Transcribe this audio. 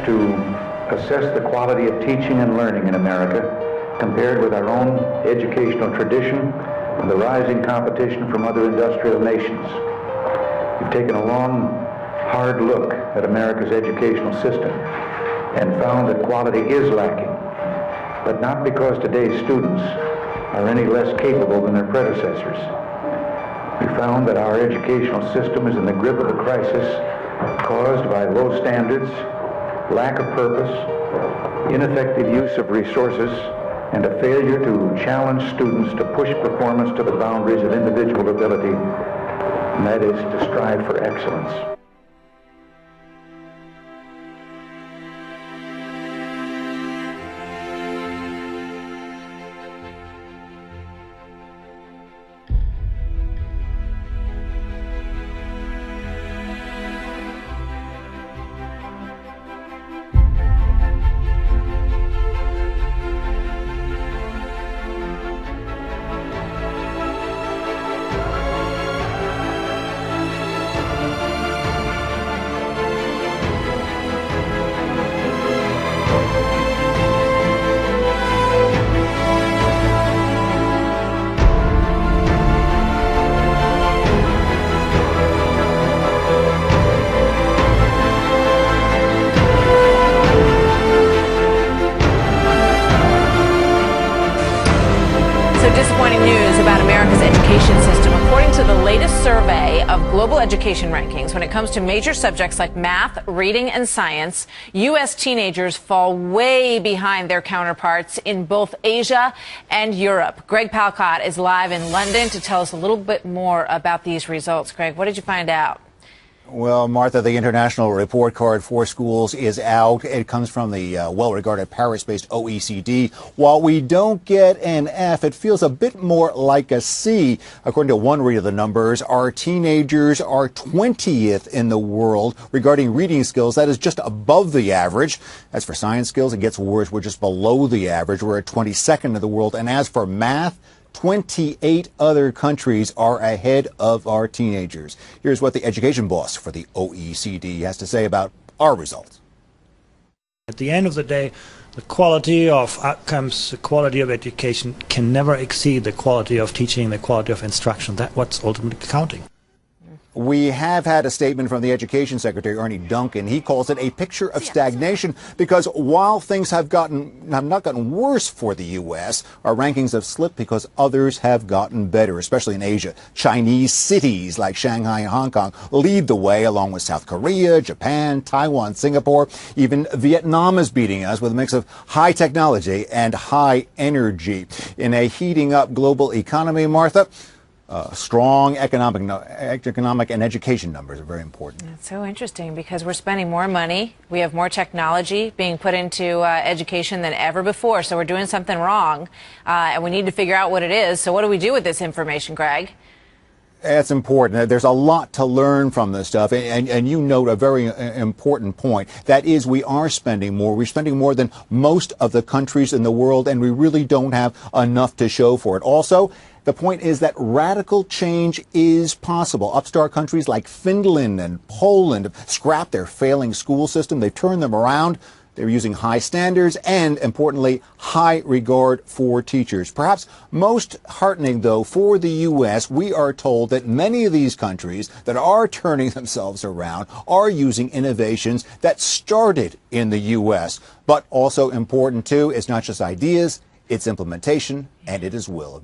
to assess the quality of teaching and learning in America compared with our own educational tradition and the rising competition from other industrial nations. We've taken a long, hard look at America's educational system and found that quality is lacking, but not because today's students are any less capable than their predecessors. We found that our educational system is in the grip of a crisis caused by low standards, lack of purpose, ineffective use of resources, and a failure to challenge students to push performance to the boundaries of individual ability, and that is to strive for excellence. Disappointing news about America's education system. According to the latest survey of global education rankings, when it comes to major subjects like math, reading, and science, U.S. teenagers fall way behind their counterparts in both Asia and Europe. Greg Palcott is live in London to tell us a little bit more about these results. Greg, what did you find out? Well, Martha, the international report card for schools is out. It comes from the well-regarded Paris-based OECD. While we don't get an F, it feels a bit more like a C. According to one read of the numbers, our teenagers are 20th in the world regarding reading skills. That is just above the average. As for science skills, it gets worse. We're just below the average. We're at 22nd in the world. And as for math, 28 other countries are ahead of our teenagers. Here's what the education boss for the OECD has to say about our results. At the end of the day, the quality of outcomes, the quality of education can never exceed the quality of teaching, the quality of instruction. That's what's ultimately counting. We have had a statement from the Education Secretary, Ernie Duncan. He calls it a picture of stagnation because while things have not gotten worse for the U.S., our rankings have slipped because others have gotten better, especially in Asia. Chinese cities like Shanghai and Hong Kong lead the way, along with South Korea, Japan, Taiwan, Singapore. Even Vietnam is beating us with a mix of high technology and high energy. In a heating up global economy, Martha, strong economic and education numbers are very important. That's so interesting because we're spending more money. We have more technology being put into education than ever before. So we're doing something wrong, and we need to figure out what it is. So what do we do with this information, Greg? It's important. There's a lot to learn from this stuff. And you note a very important point. That is, we are spending more. We're spending more than most of the countries in the world, and we really don't have enough to show for it. Also, the point is that radical change is possible. Upstart countries like Finland and Poland have scrapped their failing school system. They've turned them around. They're using high standards and, importantly, high regard for teachers. Perhaps most heartening, though, for the U.S., we are told that many of these countries that are turning themselves around are using innovations that started in the U.S. But also important, too, it's not just ideas, it's implementation, and it is will.